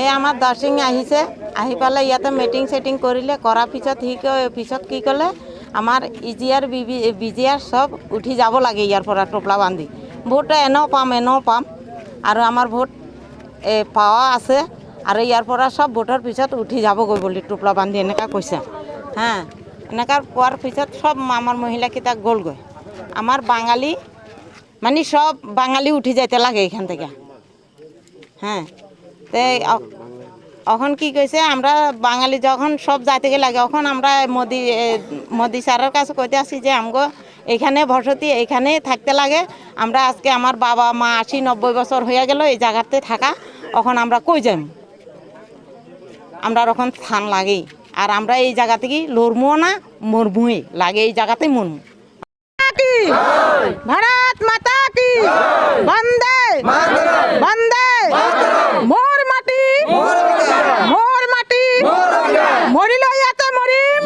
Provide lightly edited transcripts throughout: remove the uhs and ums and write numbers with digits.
এই আমাৰ দাৰ্জিলিং আহিছে, আহি পেলাই ইয়াতে মিটিং চেটিং কৰিলে, কৰাৰ পিছত পিছত কি ক'লে আমাৰ ইজিআৰ বিজিআৰ চব উঠি যাব লাগে ইয়াৰ পৰা টোপলা বান্ধি। ভোট এনেও পাম আৰু আমাৰ ভোট পাৱা আছে আৰু ইয়াৰ পৰা চব ভোটৰ পিছত উঠি যাবগৈ বুলি টোপলা বান্ধি এনেকুৱা কৈছে। হা, এনেকুৱা কোৱাৰ পিছত চব আমাৰ মহিলাকেইটা গ'লগৈ। আমাৰ বাঙালি মানে সব বাঙালি উঠি যাইতে লাগে এখান থেকে। হ্যাঁ, তো এখন কি কইছে আমরা বাঙালি যখন সব যাইতে লাগে এখন আমরা মোদি স্যারের কাছে কইতে আসি যে আমগো এখানে বসতি এখানে থাকতে লাগে। আমরা আজকে আমার বাবা মা 80-90 বছর হয়ে গেল এই জায়গাতে থাকা, এখন আমরা কই যাই, আমরা এখন স্থান লাগেই। আর আমরা এই জায়গা থেকে লড়মুও না মরবুই লাগে, এই জায়গাতেই মরমু। भारत माता की वंदे वंदे मोर माटी मरिले याते मरिम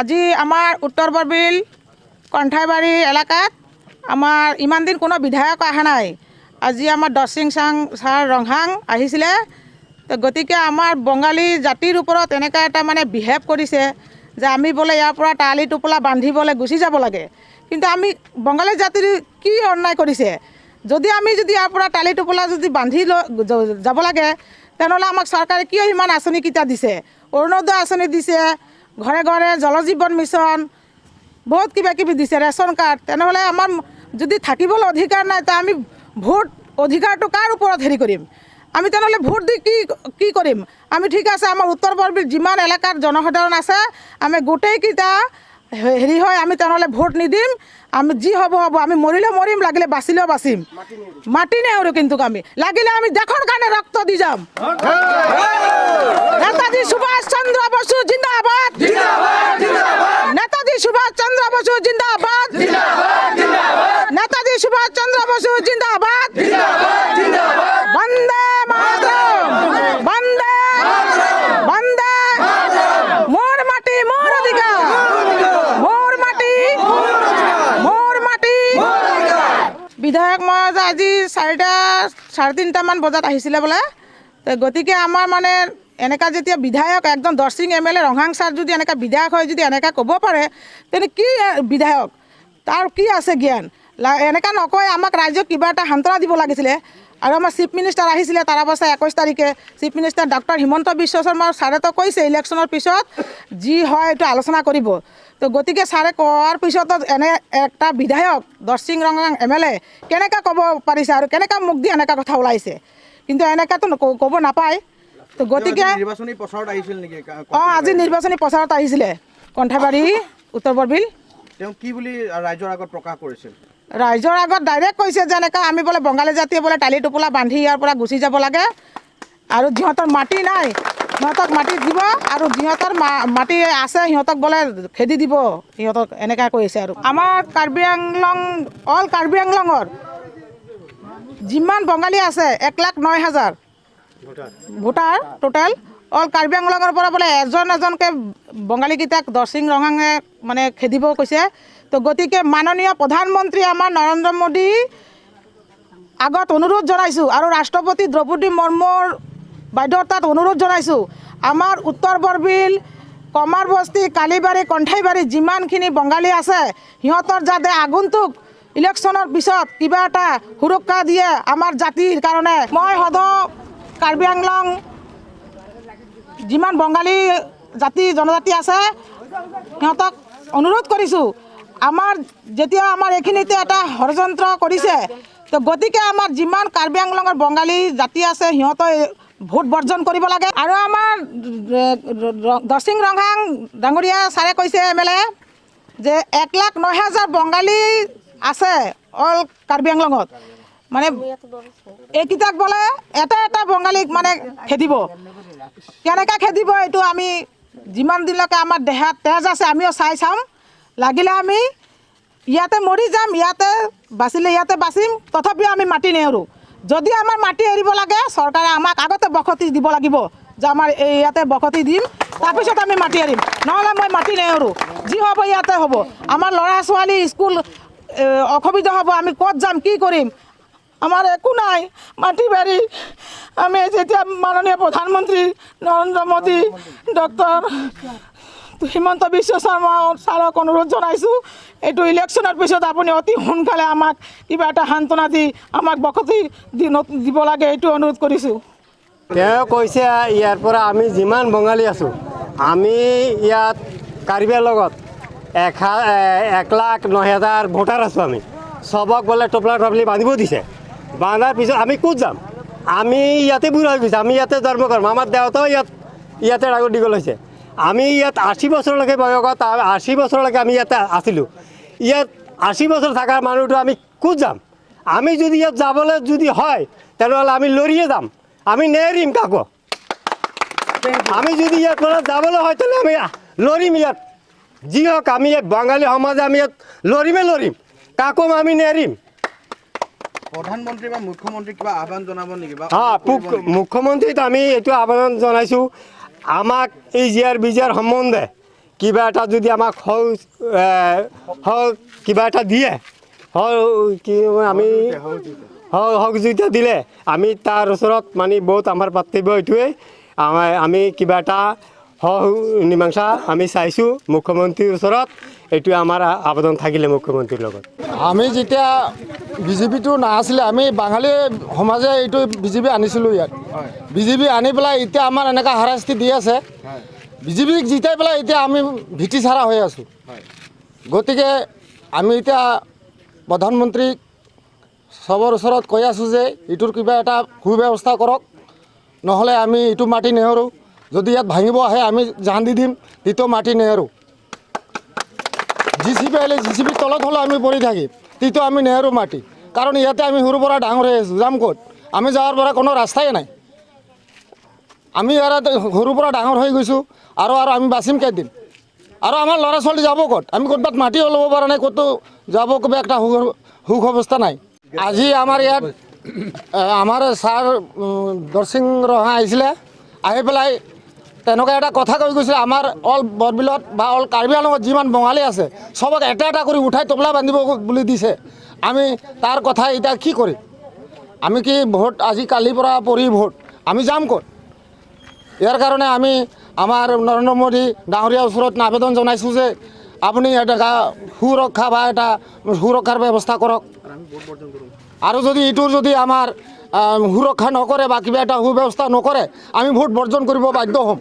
আজি আমার উত্তর বরবিল কণ্ঠাইবাড়ি এলাকাত আমার ইমান দিন কোনো বিধায়ক অহা নাই। আজি আমার দর্শিং ছাৰ ৰংহাং আহিছিলে। তো গতিকে আমাৰ বঙালী জাতিৰ ওপৰত এনেকুৱা এটা মানে বিহেভ কৰিছে যে আমি বোলে ইয়াৰ পৰা তালি টোপোলা বান্ধিবলৈ গুচি যাব লাগে। কিন্তু আমি বঙালী জাতিৰ কি অন্যায় কৰিছে? যদি ইয়াৰ পৰা তালি টোপোলা যদি বান্ধি যাব লাগে, তেনেহ'লে আমাক চৰকাৰে কিয় ইমান আঁচনিকেইটা দিছে? অৰুণোদয় আঁচনি দিছে, ঘৰে ঘৰে জল জীৱন মিছন, বহুত কিবা কিবি দিছে, ৰেচন কাৰ্ড। তেনেহ'লে আমাৰ যদি থাকিবলৈ অধিকাৰ নাই, তা আমি ভোট অধিকাৰটো কাৰ ওপৰত হেৰি কৰিম? আমি তেনেহ'লে ভোট দি কি কৰিম? আমি ঠিক আছে, আমাৰ উত্তৰ বৰবিল যিমান এলেকাৰ জনসাধাৰণ আছে, আমি গোটেইকেইটা হেৰি হয়, আমি তেনেহ'লে ভোট নিদিম। আমি যি হ'ব আমি মৰিলে মৰিম, লাগিলে বাচিলেও বাচিম, মাটি নেওঁৰো। কিন্তু আমি লাগিলে আমি দেশৰ কাৰণে ৰক্ত দি যাম। নেতাজী সুভাষ চন্দ্ৰ বসু জিন্দাবাদ, নেতাজী সুভাষ চন্দ্ৰ বসু জিন্দাবাদ, নেতাজী সুভাষ চন্দ্ৰ বসু জিন্দাবাদ, বন্দে মাতৰম, বন্দে বন্দে। মোর মাটি মোর অধিকার, মোর মাটি মোর মাটি। বিধায়ক মহাশয় আজি 3:30 বজাত আহিছিলে বোলে। তো গতিকে আমাৰ মানে এনেকা যেতিয়া বিধায়ক একদম দৰ্শিং MLA ৰংহাং ছাৰ যদি এনেকা বিধায়ক হয়, যদি এনেকা ক'ব পাৰে, তেনে কি বিধায়ক, তাৰ কি আছে জ্ঞান? এনেকা নকয়, আমাক ৰাইজক কিবা এটা সান্ত্বনা দিব লাগিছিলে। আৰু আমাৰ চিফ মিনিষ্টাৰ আহিছিলে তাৰ পাছত 21 তাৰিখে chief minister doctor Himanta Biswa Sarma ছাৰেতো কৈছে ইলেকশ্যনৰ পিছত যি হয় এইটো আলোচনা কৰিব। তো গতিকে ছাৰে কোৱাৰ পিছতো এনে একটা বিধায়ক দৰ্শিং ৰংহাং MLA কেনেকৈ ক'ব পাৰিছে আৰু কেনেকৈ মুখ দি এনেকুৱা কথা ওলাইছে? কিন্তু এনেকাতো ক'ব নাপায়। তো গতিকে নিৰ্বাচনী প্ৰচাৰত আহিছিল নেকি? আজি নিৰ্বাচনী প্ৰচাৰত আহিছিলে কণ্ঠাইবাড়ী উত্তৰ বৰবিল। তেওঁ কি বুলি ৰাইজৰ আগত প্ৰকাশ কৰিছিল? ৰাইজৰ আগত ডাইৰেক্ট কৈছে যে এনেকৈ আমি বোলে বঙালী জাতিয়ে বোলে তালি টোপোলা বান্ধি ইয়াৰ পৰা গুচি যাব লাগে, আৰু যিহঁতৰ মাটি নাই সিহঁতক মাটি দিব, আৰু যিহঁতৰ মাটি আছে সিহঁতক বোলে খেদি দিব, সিহঁতক এনেকৈ কৈছে। আৰু আমাৰ কাৰ্বি আংলং কাৰ্বি-আংলঙৰ যিমান বঙালী আছে 1,09,000 ভোটাৰ টোটেল। কাৰ্বি-আংলঙৰ পৰা বোলে এজনকৈ বঙালীকেইটাক দৰ্শিং ৰংহাঙে মানে খেদিব কৈছে। তো গতিকে মাননীয় প্ৰধানমন্ত্ৰী আমাৰ নৰেন্দ্ৰ মোদী আগত অনুৰোধ জনাইছোঁ, আৰু ৰাষ্ট্ৰপতি দ্ৰৌপদী মুৰ্মুৰ বাধ্যতাত অনুৰোধ জনাইছোঁ, আমাৰ উত্তৰ বৰবিল, কমাৰবস্তি, কালিবাৰী, কণ্ঠাইবাৰী যিমানখিনি বঙালী আছে সিহঁতৰ যাতে আগন্তুক ইলেকশ্যনৰ পিছত কিবা এটা সুৰক্ষা দিয়ে আমাৰ জাতিৰ কাৰণে। মই সদৌ কাৰ্বি আংলং যিমান বঙালী জনজাতি আছে সিহঁতক অনুৰোধ কৰিছোঁ, যেতিয়া আমাৰ এইখিনিতে এটা ষড়যন্ত্ৰ কৰিছে, তো গতিকে আমাৰ যিমান কাৰ্বি আংলঙৰ বঙালী জাতি আছে সিহঁতে ভোট বৰ্জন কৰিব লাগে। আৰু আমাৰ দৰ্শিং ৰংহাং ডাঙৰীয়া ছাৰে কৈছে MLA যে 1,09,000 বঙালী আছে কাৰ্বি আংলঙত, মানে এইকেইটাক বোলে এটা বঙালীক মানে খেদিব। কেনেকৈ খেদিব এইটো আমি যিমান দিনলৈকে আমাৰ দেহাত তেজ আছে আমিও চাম। লাগিলে আমি ইয়াতে মৰি যাম, ইয়াতে বাচিলে ইয়াতে বাচিম, তথাপিও আমি মাটি নেৰোঁ। যদি আমাৰ মাটি এৰিব লাগে চৰকাৰে আমাক আগতে বসতি দিব লাগিব, যে আমাৰ ইয়াতে বসতি দিম, তাৰপিছত আমি মাটি এৰিম, নহ'লে মই মাটি নেৰোঁ। যি হ'ব ইয়াতে হ'ব। আমাৰ ল'ৰা ছোৱালী স্কুল অসুবিধা হ'ব, আমি ক'ত যাম, কি কৰিম? আমাৰ একো নাই মাটি বাড়ি। আমি যেতিয়া মাননীয় প্ৰধানমন্ত্ৰী নৰেন্দ্ৰ মোদী ডক্টৰ হিমন্ত বিশ্ব শৰ্মা ছাৰক অনুৰোধ জনাইছোঁ, এইটো ইলেকশ্যনৰ পিছত আপুনি অতি সোনকালে আমাক কিবা এটা সান্তনা দি আমাক বসতি দিব লাগে, এইটো অনুৰোধ কৰিছোঁ। তেওঁ কৈছে ইয়াৰ পৰা আমি যিমান বঙালী আছোঁ, আমি ইয়াত কাৰ্বিৰ লগত 1,09,000 ভোটাৰ আছোঁ। আমি চবক বোলে টোপলা টপলি বান্ধিব দিছে। বান্ধাৰ পিছত আমি ক'ত যাম? আমি ইয়াতে বুঢ়া হৈ গৈছে, আমি ইয়াতে জন্ম কৰিম। আমাৰ দেউতাও ইয়াতে ডাঙৰ দীঘল হৈছে। আমি ইয়াত 80 বছৰলৈকে বয়সত 80 বছৰলৈকে আমি ইয়াতে আছিলোঁ। ইয়াত 80 বছৰ থকাৰ মানুহটো আমি ক'ত যাম? আমি যদি ইয়াত যাবলৈ যদি হয় তেনেহ'লে আমি লৰিয়ে যাম, আমি নেৰিম কাকো। আমি যদি ইয়াৰ পৰা যাবলৈ হয় তেনেহ'লে আমি লৰিম ইয়াত। যি হওক আমি বাঙালী সমাজে আমি ইয়াত লৰিম, কাকো আমি নেৰিম। প্ৰধানমন্ত্ৰী বা মুখ্যমন্ত্ৰী কিবা আহ্বান জনাব নেকি? মুখ্যমন্ত্ৰীক আমি এইটো আহ্বান জনাইছোঁ, আমাক এই বিজিয়াৰ সম্বন্ধে কিবা এটা যদি আমাক কিবা এটা দিয়ে, আমি সহযোগিতা দিলে আমি তাৰ ওচৰত মানে বহুত আমাৰ পাতিব। এইটোৱে আমি কিবা এটা মীমাংসা আমি চাইছোঁ মুখ্যমন্ত্ৰীৰ ওচৰত। এইটোৱে আমাৰ আবেদন থাকিলে মুখ্যমন্ত্ৰীৰ লগত। আমি যেতিয়া বিজেপিটো নাছিলে, আমি বাঙালী সমাজে এইটো বিজেপি আনিছিলোঁ ইয়াত। বিজেপি আনি পেলাই এতিয়া আমাৰ এনেকুৱা হাৰাশাস্তি দি আছে। বিজেপিক জিতাই পেলাই এতিয়া আমি ভীতি চাৰা হৈ আছোঁ। গতিকে আমি এতিয়া প্ৰধানমন্ত্ৰীক চবৰ ওচৰত কৈ আছোঁ যে এইটোৰ কিবা এটা সুব্যৱস্থা কৰক, নহ'লে আমি এইটো মাটি নেহেৰোঁ। যদি ইয়াত ভাঙিব আহে আমি জান দি দিম, তেতিয়া মাটি নেহেৰোঁ। জিচিপি আহিলে জিচিপিৰ তলত হ'লেও আমি পৰি থাকিম, তেতিয়া আমি নেহেৰোঁ মাটি। কাৰণ ইয়াতে আমি সৰুৰ পৰা ডাঙৰ হৈ আছোঁ, যাম ক'ত? আমি যাৱাৰ পৰা কোনো ৰাস্তাই নাই। আমি ইয়াত সৰুৰ পৰা ডাঙৰ হৈ গৈছোঁ, আৰু আমি বাচিম কেইদিন? আৰু আমাৰ ল'ৰা ছোৱালী যাব ক'ত? আমি ক'ৰবাত মাটিও ল'ব পৰা নাই, ক'তো যাব কিবা একটা সুব্যৱস্থা নাই। আজি আমাৰ ইয়াত আমাৰ ছাৰ দৰসিং ৰহা আহিছিলে, আহি পেলাই তেনেকুৱা এটা কথা কৈ গৈছিলে, আমাৰ অল বৰবিলত বা অল কাৰ্বি আংলঙত যিমান বঙালী আছে চবক এটা কৰি উঠাই টোপলা বান্ধিব বুলি দিছে। আমি তাৰ কথা এতিয়া কি কৰিম? আমি কি ভোট আজি কালিৰ পৰা পৰি ভোট আমি যাম ক'ত? ইয়াৰ কাৰণে আমি আমাৰ নৰেন্দ্ৰ মোদী ডাঙৰীয়াৰ ওচৰত আবেদন জনাইছোঁ যে আপুনি এটা সুৰক্ষা বা এটা সুৰক্ষাৰ ব্যৱস্থা কৰক। আৰু যদি এইটোৰ যদি আমাৰ সুৰক্ষা নকৰে বা কিবা এটা সুব্যৱস্থা নকৰে, আমি ভোট বৰ্জন কৰিব বাধ্য হ'ম।